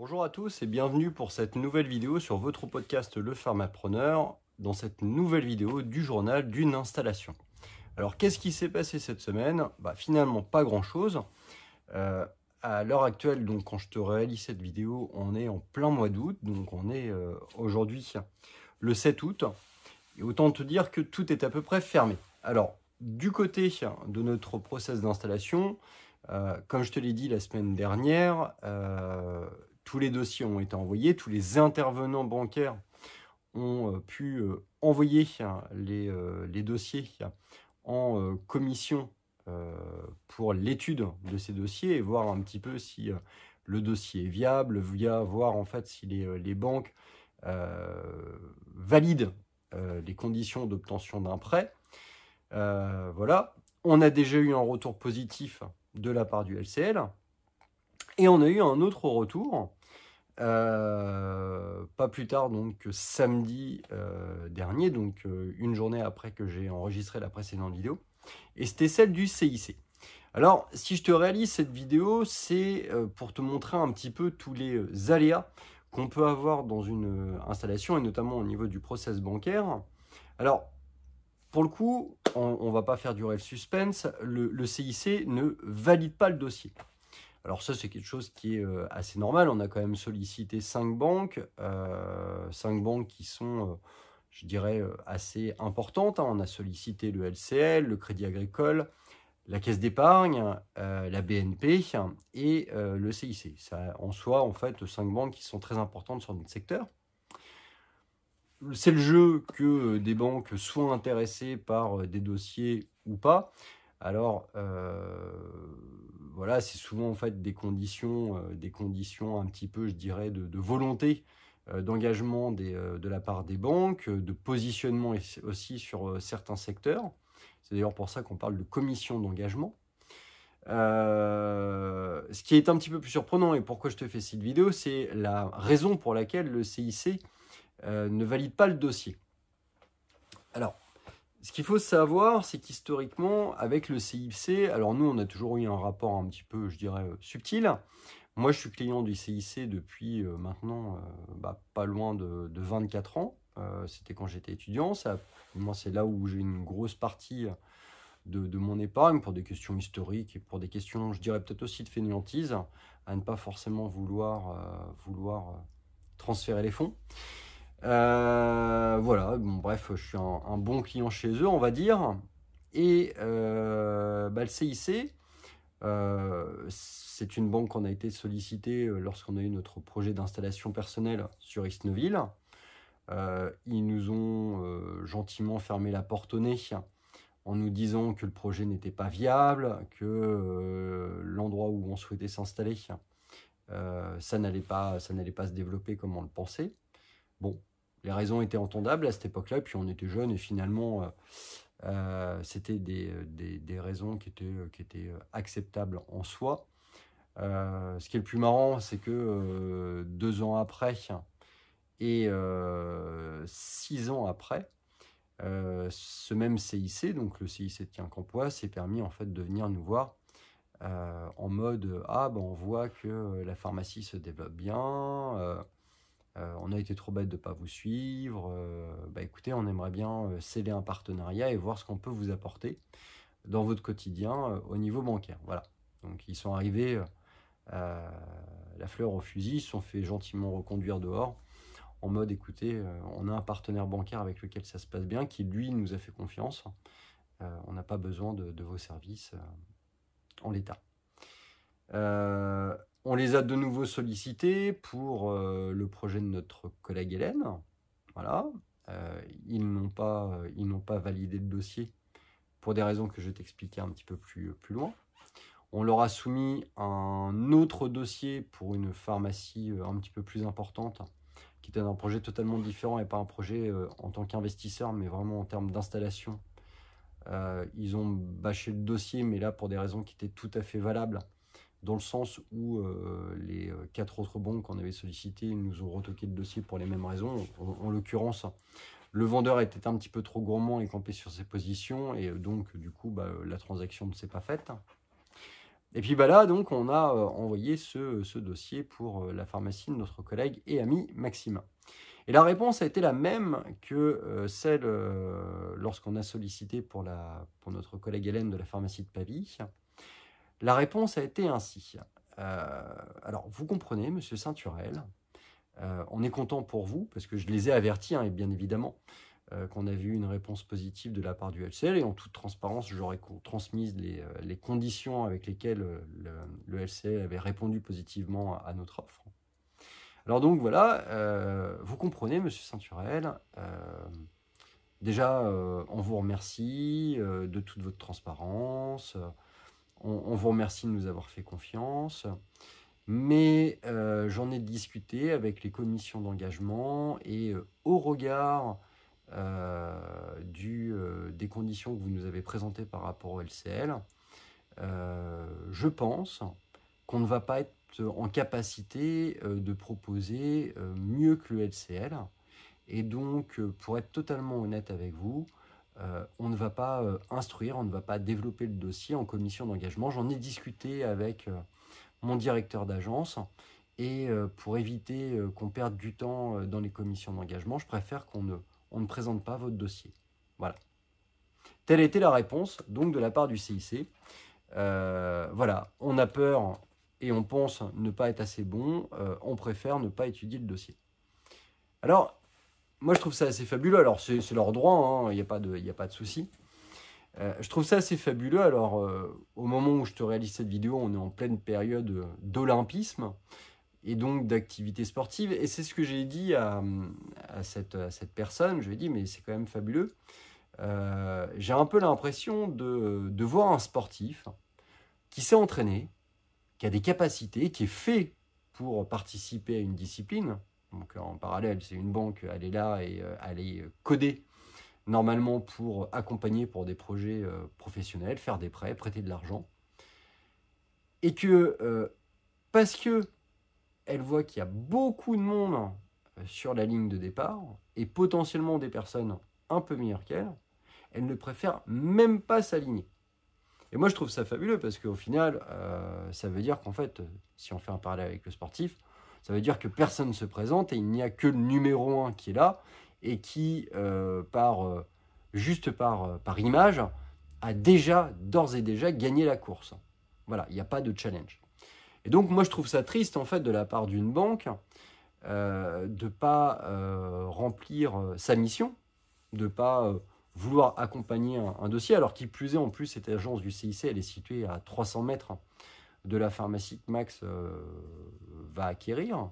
Bonjour à tous et bienvenue pour cette nouvelle vidéo sur votre podcast Le Pharmapreneur, dans cette nouvelle vidéo du journal d'une installation. Alors qu'est-ce qui s'est passé cette semaine? Finalement pas grand-chose. À l'heure actuelle, donc quand je te réalise cette vidéo, on est en plein mois d'août, donc on est aujourd'hui le 7 août. Et autant te dire que tout est à peu près fermé. Alors du côté de notre process d'installation, comme je te l'ai dit la semaine dernière, tous les dossiers ont été envoyés, tous les intervenants bancaires ont pu envoyer les dossiers en commission pour l'étude de ces dossiers et voir un petit peu si le dossier est viable, voir en fait si les banques valident les conditions d'obtention d'un prêt. Voilà, on a déjà eu un retour positif de la part du LCL et on a eu un autre retour pas plus tard donc que samedi dernier, donc une journée après que j'ai enregistré la précédente vidéo, et c'était celle du CIC. Alors si je te réalise cette vidéo, c'est pour te montrer un petit peu tous les aléas qu'on peut avoir dans une installation et notamment au niveau du process bancaire. Alors pour le coup, on ne va pas faire durer le suspense, le CIC ne valide pas le dossier. Alors ça, c'est quelque chose qui est assez normal. On a quand même sollicité 5 banques qui sont, je dirais, assez importantes. On a sollicité le LCL, le Crédit Agricole, la Caisse d'épargne, la BNP et le CIC. Ça, en soi, en fait, 5 banques qui sont très importantes sur notre secteur. C'est le jeu que des banques soient intéressées par des dossiers ou pas. Alors, voilà, c'est souvent en fait des conditions un petit peu, je dirais, de volonté d'engagement de la part des banques, de positionnement aussi sur certains secteurs. C'est d'ailleurs pour ça qu'on parle de commission d'engagement. Ce qui est un petit peu plus surprenant et pourquoi je te fais cette vidéo, c'est la raison pour laquelle le CIC ne valide pas le dossier. Alors, ce qu'il faut savoir, c'est qu'historiquement, avec le CIC, alors nous, on a toujours eu un rapport un petit peu, je dirais, subtil. Moi, je suis client du CIC depuis maintenant pas loin de 24 ans. C'était quand j'étais étudiant. Moi, c'est là où j'ai une grosse partie de mon épargne pour des questions historiques et pour des questions, je dirais peut-être aussi de fainéantise, à ne pas forcément vouloir transférer les fonds. Voilà, bon, bref, je suis un bon client chez eux, on va dire. Et le CIC, c'est une banque qu'on a été sollicité lorsqu'on a eu notre projet d'installation personnelle sur Isneville. Ils nous ont gentiment fermé la porte au nez en nous disant que le projet n'était pas viable, que l'endroit où on souhaitait s'installer, ça n'allait pas se développer comme on le pensait. Bon, les raisons étaient entendables à cette époque-là, puis on était jeunes et finalement, c'était des raisons qui étaient acceptables en soi. Ce qui est le plus marrant, c'est que 2 ans après et 6 ans après, ce même CIC, donc le CIC de Quincampoix, s'est permis en fait de venir nous voir en mode on voit que la pharmacie se développe bien, on a été trop bête de ne pas vous suivre, écoutez, on aimerait bien sceller un partenariat et voir ce qu'on peut vous apporter dans votre quotidien au niveau bancaire. Voilà, donc ils sont arrivés la fleur au fusil, ils se sont fait gentiment reconduire dehors en mode écoutez, on a un partenaire bancaire avec lequel ça se passe bien, qui lui nous a fait confiance, on n'a pas besoin de vos services en l'état. On les a de nouveau sollicités pour le projet de notre collègue Hélène. Voilà. Ils n'ont pas validé le dossier pour des raisons que je vais t'expliquer un petit peu plus loin. On leur a soumis un autre dossier pour une pharmacie un petit peu plus importante, qui était un projet totalement différent et pas un projet en tant qu'investisseur, mais vraiment en termes d'installation. Ils ont bâché le dossier, mais là pour des raisons qui étaient tout à fait valables, dans le sens où les 4 autres banques qu'on avait sollicitées nous ont retoqué le dossier pour les mêmes raisons. En l'occurrence, le vendeur était un petit peu trop gourmand et campé sur ses positions, et donc du coup la transaction ne s'est pas faite. Et puis là, donc, on a envoyé ce dossier pour la pharmacie de notre collègue et ami Maxime. Et la réponse a été la même que celle lorsqu'on a sollicité pour notre collègue Hélène de la pharmacie de Pavie. La réponse a été ainsi. Alors, vous comprenez, monsieur Saint-Turel, on est content pour vous, parce que je les ai avertis, et bien évidemment, qu'on avait eu une réponse positive de la part du LCL, et en toute transparence, j'aurais transmis les conditions avec lesquelles le LCL avait répondu positivement à notre offre. Alors donc voilà, vous comprenez, monsieur Saint-Turel, déjà, on vous remercie de toute votre transparence, on vous remercie de nous avoir fait confiance, mais j'en ai discuté avec les commissions d'engagement et au regard des conditions que vous nous avez présentées par rapport au LCL, je pense qu'on ne va pas être en capacité de proposer mieux que le LCL. Et donc, pour être totalement honnête avec vous, on ne va pas instruire, on ne va pas développer le dossier en commission d'engagement. J'en ai discuté avec mon directeur d'agence et pour éviter qu'on perde du temps dans les commissions d'engagement, je préfère qu'on ne présente pas votre dossier. Voilà. Telle était la réponse donc de la part du CIC. Voilà, on a peur et on pense ne pas être assez bon, on préfère ne pas étudier le dossier. Alors, moi je trouve ça assez fabuleux, alors c'est leur droit, il n'y a pas de souci. Je trouve ça assez fabuleux, alors au moment où je te réalise cette vidéo, on est en pleine période d'olympisme et donc d'activité sportive, et c'est ce que j'ai dit à cette personne, je lui ai dit mais c'est quand même fabuleux. J'ai un peu l'impression de voir un sportif qui s'est entraîné, qui a des capacités, qui est fait pour participer à une discipline. Donc en parallèle, c'est une banque, elle est là et elle est codée normalement pour accompagner pour des projets professionnels, faire des prêts, prêter de l'argent. Et que parce que elle voit qu'il y a beaucoup de monde sur la ligne de départ et potentiellement des personnes un peu meilleures qu'elle, elle ne préfère même pas s'aligner. Et moi, je trouve ça fabuleux parce qu'au final, ça veut dire qu'en fait, si on fait un parallèle avec le sportif, ça veut dire que personne ne se présente et il n'y a que le numéro 1 qui est là et qui, juste par image, a d'ores et déjà gagné la course. Voilà, il n'y a pas de challenge. Et donc, moi, je trouve ça triste, en fait, de la part d'une banque de ne pas remplir sa mission, de ne pas vouloir accompagner un dossier, alors qui plus est, en plus, cette agence du CIC, elle est située à 300 mètres de la pharmacie que Max va acquérir.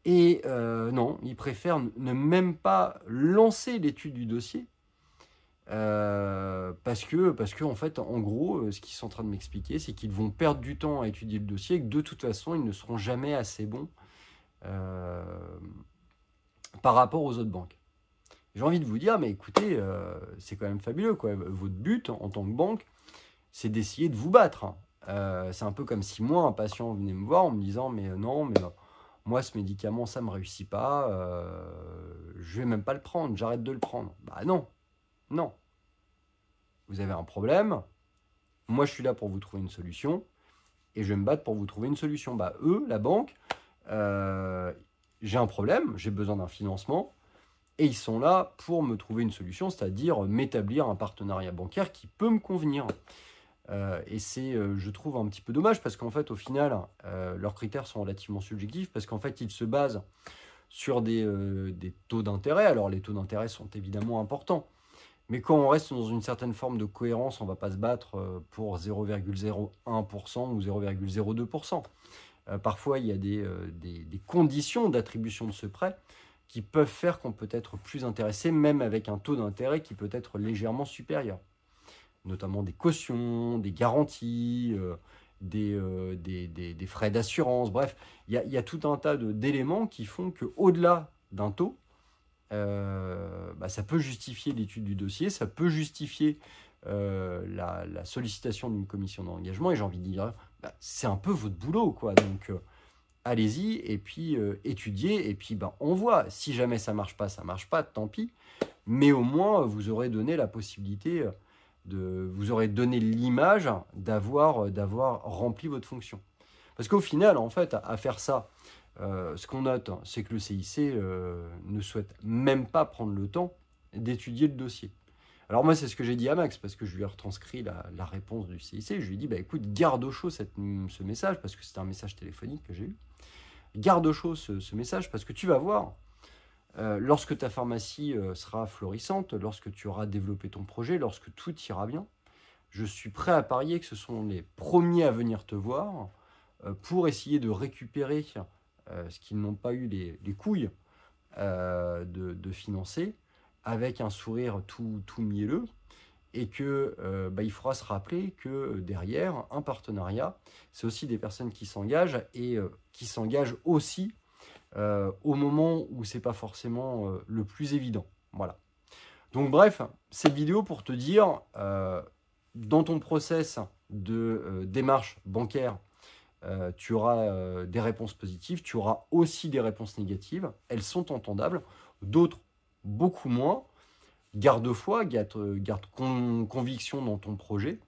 Et non, ils préfèrent ne même pas lancer l'étude du dossier, parce que en fait, en gros, ce qu'ils sont en train de m'expliquer, c'est qu'ils vont perdre du temps à étudier le dossier et que de toute façon, ils ne seront jamais assez bons par rapport aux autres banques. J'ai envie de vous dire, mais écoutez, c'est quand même fabuleux, quoi. Votre but en tant que banque, c'est d'essayer de vous battre. C'est un peu comme si moi, un patient venait me voir en me disant, mais non, mais moi, ce médicament, ça ne me réussit pas, je ne vais même pas le prendre, j'arrête de le prendre. Bah non, non. Vous avez un problème, moi, je suis là pour vous trouver une solution, et je vais me battre pour vous trouver une solution. Bah eux, la banque, j'ai un problème, j'ai besoin d'un financement, et ils sont là pour me trouver une solution, c'est-à-dire m'établir un partenariat bancaire qui peut me convenir. Et c'est, je trouve, un petit peu dommage parce qu'en fait, au final, leurs critères sont relativement subjectifs parce qu'en fait, ils se basent sur des taux d'intérêt. Alors, les taux d'intérêt sont évidemment importants. Mais quand on reste dans une certaine forme de cohérence, on ne va pas se battre pour 0,01% ou 0,02%. Parfois, il y a des conditions d'attribution de ce prêt qui peuvent faire qu'on peut être plus intéressé, même avec un taux d'intérêt qui peut être légèrement supérieur. Notamment des cautions, des garanties, des frais d'assurance. Bref, il y a tout un tas d'éléments qui font qu'au-delà d'un taux, ça peut justifier l'étude du dossier, ça peut justifier la sollicitation d'une commission d'engagement. Et j'ai envie de dire, c'est un peu votre boulot, quoi. Donc, allez-y et puis étudiez. Et puis, on voit. Si jamais ça marche pas, tant pis. Mais au moins, vous aurez donné la possibilité vous aurez donné l'image d'avoir rempli votre fonction. Parce qu'au final, en fait, à faire ça, ce qu'on note, c'est que le CIC ne souhaite même pas prendre le temps d'étudier le dossier. Alors moi, c'est ce que j'ai dit à Max, parce que je lui ai retranscrit la réponse du CIC. Je lui ai dit, bah, écoute, garde au chaud ce message, parce que c'était un message téléphonique que j'ai eu. Garde au chaud ce message, parce que tu vas voir, lorsque ta pharmacie sera florissante, lorsque tu auras développé ton projet, lorsque tout ira bien, je suis prêt à parier que ce sont les premiers à venir te voir pour essayer de récupérer ce qu'ils n'ont pas eu les couilles de financer, avec un sourire tout mielleux, et que il faudra se rappeler que derrière, un partenariat, c'est aussi des personnes qui s'engagent, et qui s'engagent aussi au moment où c'est pas forcément le plus évident. Voilà. Donc bref, cette vidéo pour te dire, dans ton process de démarche bancaire, tu auras des réponses positives, tu auras aussi des réponses négatives, elles sont entendables, d'autres beaucoup moins. Garde foi, garde conviction dans ton projet,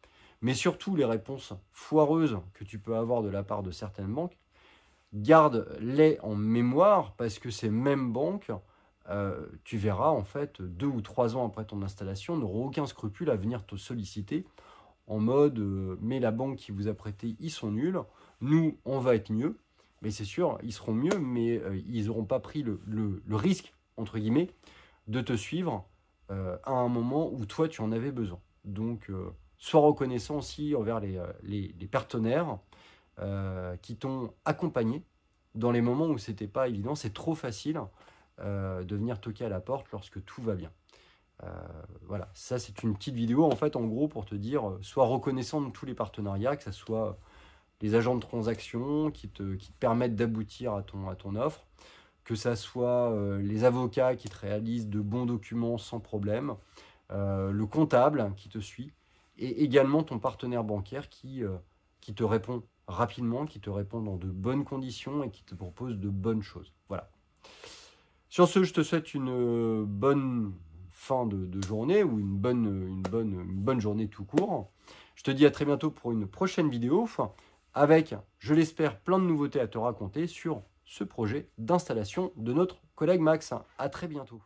mais surtout les réponses foireuses que tu peux avoir de la part de certaines banques, garde-les en mémoire, parce que ces mêmes banques, tu verras en fait 2 ou 3 ans après ton installation, n'auront aucun scrupule à venir te solliciter en mode mais la banque qui vous a prêté, ils sont nuls, nous on va être mieux. Mais c'est sûr, ils seront mieux, mais ils n'auront pas pris le risque, entre guillemets, de te suivre à un moment où toi tu en avais besoin. Donc sois reconnaissant aussi envers les partenaires qui t'ont accompagné dans les moments où c'était pas évident. C'est trop facile de venir toquer à la porte lorsque tout va bien. Voilà, ça c'est une petite vidéo en fait, en gros, pour te dire, sois reconnaissant de tous les partenariats, que ce soit les agents de transaction qui te permettent d'aboutir à ton offre, que ça soit les avocats qui te réalisent de bons documents sans problème, le comptable qui te suit, et également ton partenaire bancaire qui te répond rapidement, qui te répond dans de bonnes conditions et qui te propose de bonnes choses. Voilà. Sur ce, je te souhaite une bonne fin de journée, ou une bonne journée tout court. Je te dis à très bientôt pour une prochaine vidéo avec, je l'espère, plein de nouveautés à te raconter sur ce projet d'installation de notre collègue Max. À très bientôt.